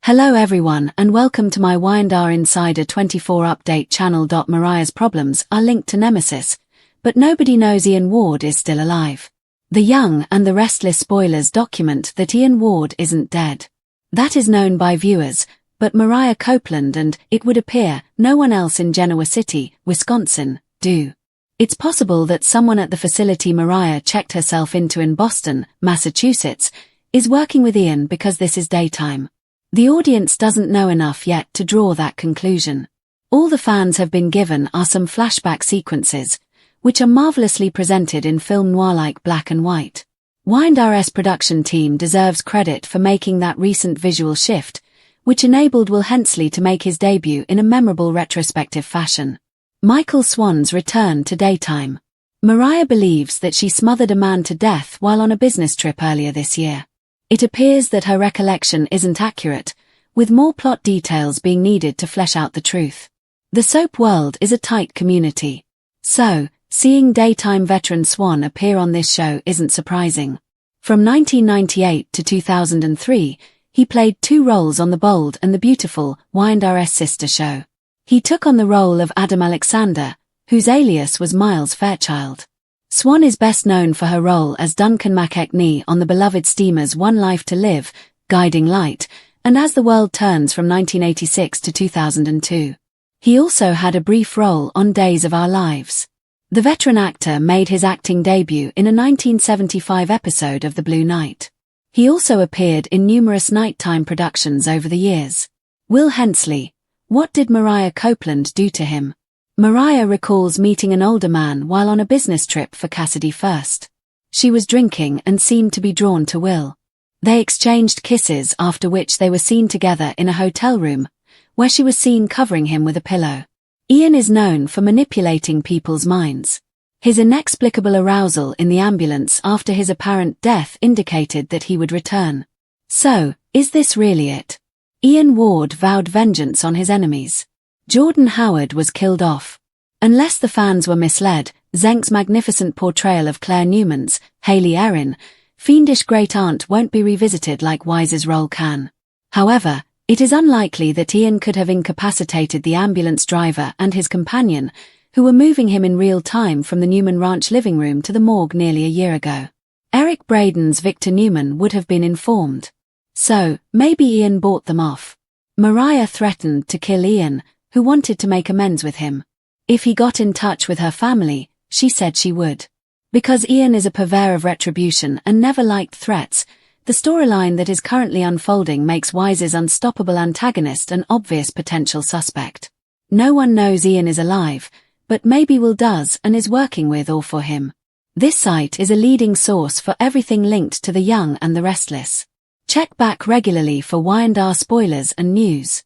Hello everyone and welcome to my Y&R Insider 24 update channel. Mariah's problems are linked to Nemesis, but nobody knows Ian Ward is still alive. The Young and the Restless spoilers document that Ian Ward isn't dead. That is known by viewers, but Mariah Copeland and, it would appear, no one else in Genoa City, Wisconsin, do. It's possible that someone at the facility Mariah checked herself into in Boston, Massachusetts, is working with Ian because this is daytime. The audience doesn't know enough yet to draw that conclusion. All the fans have been given are some flashback sequences, which are marvelously presented in film noir-like black and white. Y&R's production team deserves credit for making that recent visual shift, which enabled Will Hensley to make his debut in a memorable retrospective fashion. Michael Swan's return to daytime. Mariah believes that she smothered a man to death while on a business trip earlier this year. It appears that her recollection isn't accurate, with more plot details being needed to flesh out the truth. The soap world is a tight community. So, seeing daytime veteran Swan appear on this show isn't surprising. From 1998 to 2003, he played two roles on The Bold and the Beautiful, Y&R's sister show. He took on the role of Adam Alexander, whose alias was Miles Fairchild. Swan is best known for her role as Duncan McEachnie on the beloved steamers One Life to Live, Guiding Light, and As the World Turns from 1986 to 2002. He also had a brief role on Days of Our Lives. The veteran actor made his acting debut in a 1975 episode of The Blue Knight. He also appeared in numerous nighttime productions over the years. Will Hensley. What did Mariah Copeland do to him? Mariah recalls meeting an older man while on a business trip for Cassidy First. She was drinking and seemed to be drawn to Will. They exchanged kisses, after which they were seen together in a hotel room, where she was seen covering him with a pillow. Ian is known for manipulating people's minds. His inexplicable arousal in the ambulance after his apparent death indicated that he would return. So, is this really it? Ian Ward vowed vengeance on his enemies. Jordan Howard was killed off. Unless the fans were misled, Zenk's magnificent portrayal of Claire Newman's, Hayley Erin, fiendish great-aunt won't be revisited like Wise's role can. However, it is unlikely that Ian could have incapacitated the ambulance driver and his companion, who were moving him in real time from the Newman Ranch living room to the morgue nearly a year ago. Eric Braden's Victor Newman would have been informed. So, maybe Ian bought them off. Mariah threatened to kill Ian, who wanted to make amends with him. If he got in touch with her family, she said she would. Because Ian is a purveyor of retribution and never liked threats, the storyline that is currently unfolding makes Wise's unstoppable antagonist an obvious potential suspect. No one knows Ian is alive, but maybe Will does and is working with or for him. This site is a leading source for everything linked to the Young and the Restless. Check back regularly for Y&R spoilers and news.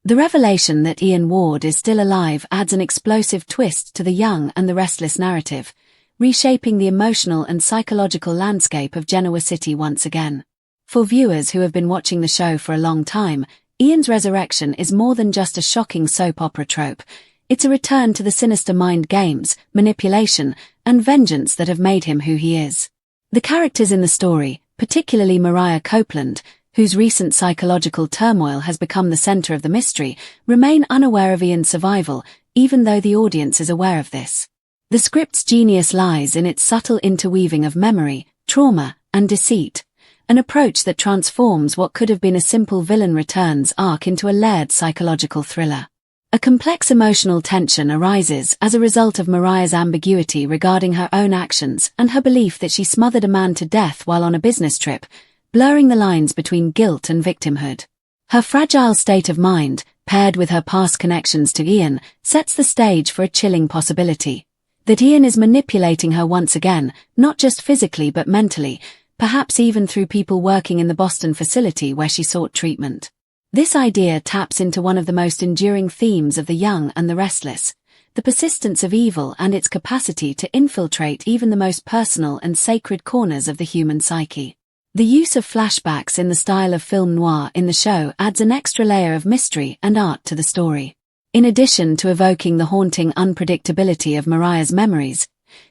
The revelation that Ian Ward is still alive adds an explosive twist to the Young and the Restless narrative, reshaping the emotional and psychological landscape of Genoa City once again. For viewers who have been watching the show for a long time, Ian's resurrection is more than just a shocking soap opera trope. It's a return to the sinister mind games, manipulation, and vengeance that have made him who he is. The characters in the story, particularly Mariah Copeland, whose recent psychological turmoil has become the center of the mystery, remain unaware of Ian's survival, even though the audience is aware of this. The script's genius lies in its subtle interweaving of memory, trauma, and deceit, an approach that transforms what could have been a simple villain returns arc into a layered psychological thriller. A complex emotional tension arises as a result of Mariah's ambiguity regarding her own actions and her belief that she smothered a man to death while on a business trip, blurring the lines between guilt and victimhood. Her fragile state of mind, paired with her past connections to Ian, sets the stage for a chilling possibility. That Ian is manipulating her once again, not just physically but mentally, perhaps even through people working in the Boston facility where she sought treatment. This idea taps into one of the most enduring themes of the Young and the Restless, the persistence of evil and its capacity to infiltrate even the most personal and sacred corners of the human psyche. The use of flashbacks in the style of film noir in the show adds an extra layer of mystery and art to the story. In addition to evoking the haunting unpredictability of Mariah's memories,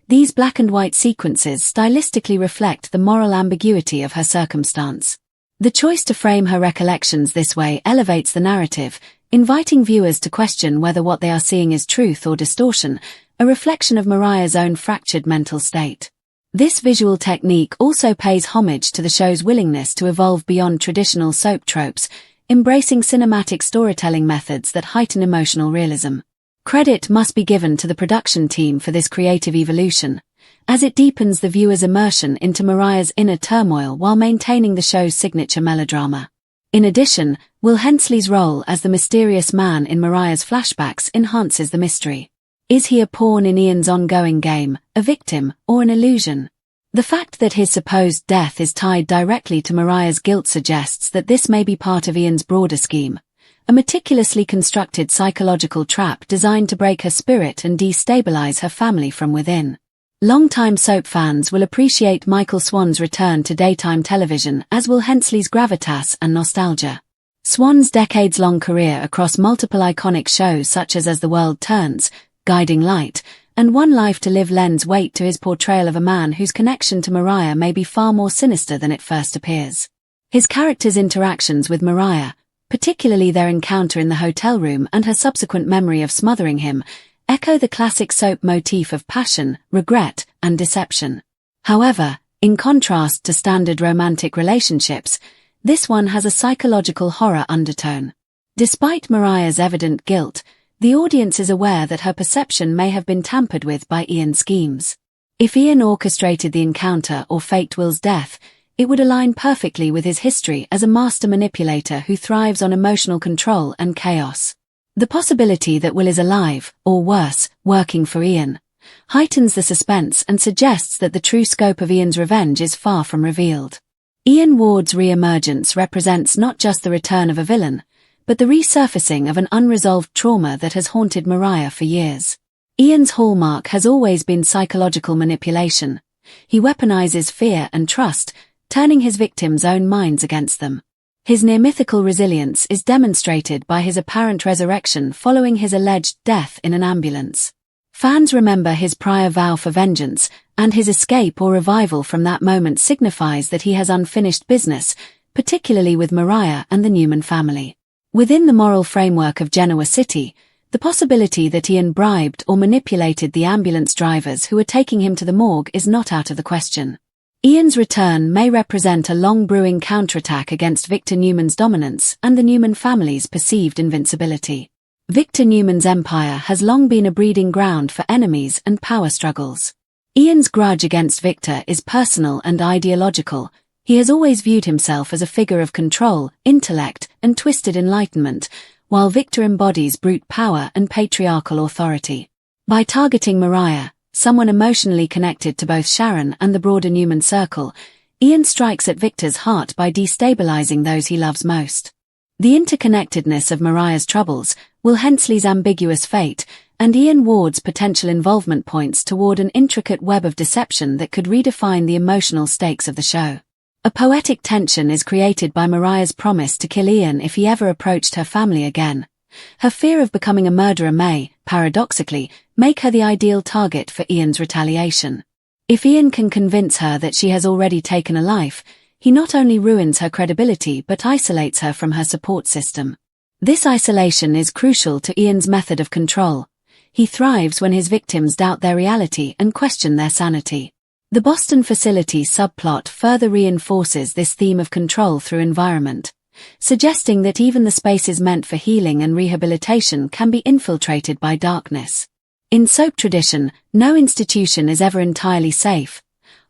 these black and white sequences stylistically reflect the moral ambiguity of her circumstance. The choice to frame her recollections this way elevates the narrative, inviting viewers to question whether what they are seeing is truth or distortion, a reflection of Mariah's own fractured mental state. This visual technique also pays homage to the show's willingness to evolve beyond traditional soap tropes, embracing cinematic storytelling methods that heighten emotional realism. Credit must be given to the production team for this creative evolution, as it deepens the viewer's immersion into Mariah's inner turmoil while maintaining the show's signature melodrama. In addition, Will Hensley's role as the mysterious man in Mariah's flashbacks enhances the mystery. Is he a pawn in Ian's ongoing game, a victim, or an illusion? The fact that his supposed death is tied directly to Mariah's guilt suggests that this may be part of Ian's broader scheme, a meticulously constructed psychological trap designed to break her spirit and destabilize her family from within. Longtime soap fans will appreciate Michael Swan's return to daytime television, as will Hensley's gravitas and nostalgia. Swan's decades-long career across multiple iconic shows such as The World Turns, Guiding Light, and One Life to Live lends weight to his portrayal of a man whose connection to Mariah may be far more sinister than it first appears. His character's interactions with Mariah, particularly their encounter in the hotel room and her subsequent memory of smothering him, echo the classic soap motif of passion, regret, and deception. However, in contrast to standard romantic relationships, this one has a psychological horror undertone. Despite Mariah's evident guilt, the audience is aware that her perception may have been tampered with by Ian's schemes. If Ian orchestrated the encounter or faked Will's death, it would align perfectly with his history as a master manipulator who thrives on emotional control and chaos. The possibility that Will is alive, or worse, working for Ian, heightens the suspense and suggests that the true scope of Ian's revenge is far from revealed. Ian Ward's re-emergence represents not just the return of a villain, but the resurfacing of an unresolved trauma that has haunted Mariah for years. Ian's hallmark has always been psychological manipulation. He weaponizes fear and trust, turning his victims' own minds against them. His near-mythical resilience is demonstrated by his apparent resurrection following his alleged death in an ambulance. Fans remember his prior vow for vengeance, and his escape or revival from that moment signifies that he has unfinished business, particularly with Mariah and the Newman family. Within the moral framework of Genoa City, the possibility that Ian bribed or manipulated the ambulance drivers who were taking him to the morgue is not out of the question. Ian's return may represent a long-brewing counterattack against Victor Newman's dominance and the Newman family's perceived invincibility. Victor Newman's empire has long been a breeding ground for enemies and power struggles. Ian's grudge against Victor is personal and ideological. He has always viewed himself as a figure of control, intellect, and twisted enlightenment, while Victor embodies brute power and patriarchal authority. By targeting Mariah, someone emotionally connected to both Sharon and the broader Newman circle, Ian strikes at Victor's heart by destabilizing those he loves most. The interconnectedness of Mariah's troubles, Will Hensley's ambiguous fate, and Ian Ward's potential involvement points toward an intricate web of deception that could redefine the emotional stakes of the show. A poetic tension is created by Mariah's promise to kill Ian if he ever approached her family again. Her fear of becoming a murderer may, paradoxically, make her the ideal target for Ian's retaliation. If Ian can convince her that she has already taken a life, he not only ruins her credibility but isolates her from her support system. This isolation is crucial to Ian's method of control. He thrives when his victims doubt their reality and question their sanity. The Boston facility subplot further reinforces this theme of control through environment, suggesting that even the spaces meant for healing and rehabilitation can be infiltrated by darkness. In soap tradition, no institution is ever entirely safe.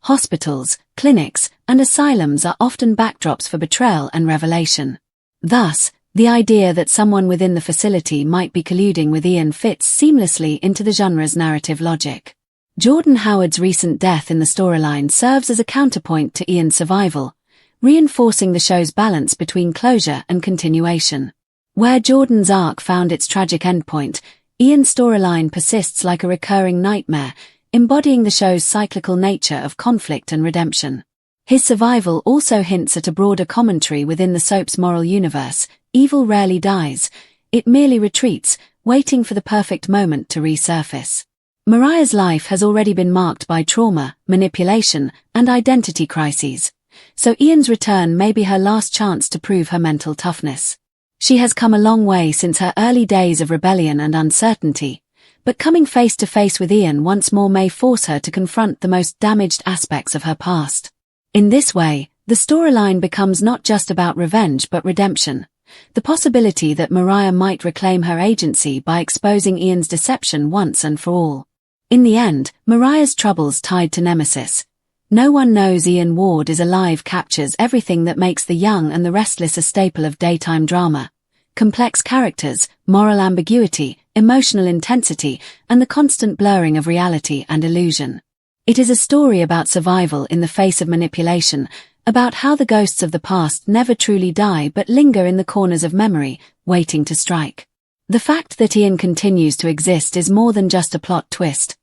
Hospitals, clinics, and asylums are often backdrops for betrayal and revelation. Thus, the idea that someone within the facility might be colluding with Ian fits seamlessly into the genre's narrative logic. Jordan Howard's recent death in the storyline serves as a counterpoint to Ian's survival, reinforcing the show's balance between closure and continuation. Where Jordan's arc found its tragic endpoint, Ian's storyline persists like a recurring nightmare, embodying the show's cyclical nature of conflict and redemption. His survival also hints at a broader commentary within the soap's moral universe. Evil rarely dies, it merely retreats, waiting for the perfect moment to resurface. Mariah's life has already been marked by trauma, manipulation, and identity crises, so Ian's return may be her last chance to prove her mental toughness. She has come a long way since her early days of rebellion and uncertainty, but coming face to face with Ian once more may force her to confront the most damaged aspects of her past. In this way, the storyline becomes not just about revenge but redemption, the possibility that Mariah might reclaim her agency by exposing Ian's deception once and for all. In the end, Mariah's troubles tied to Nemesis. No One Knows Ian Ward is Alive captures everything that makes The Young and the Restless a staple of daytime drama. Complex characters, moral ambiguity, emotional intensity, and the constant blurring of reality and illusion. It is a story about survival in the face of manipulation, about how the ghosts of the past never truly die but linger in the corners of memory, waiting to strike. The fact that Ian continues to exist is more than just a plot twist.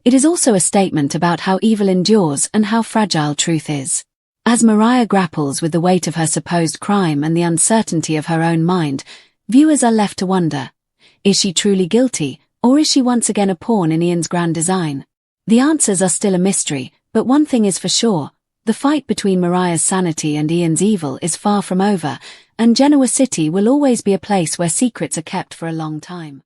It is also a statement about how evil endures and how fragile truth is. As Mariah grapples with the weight of her supposed crime and the uncertainty of her own mind, viewers are left to wonder, is she truly guilty, or is she once again a pawn in Ian's grand design? The answers are still a mystery, but one thing is for sure, the fight between Mariah's sanity and Ian's evil is far from over, and Genoa City will always be a place where secrets are kept for a long time.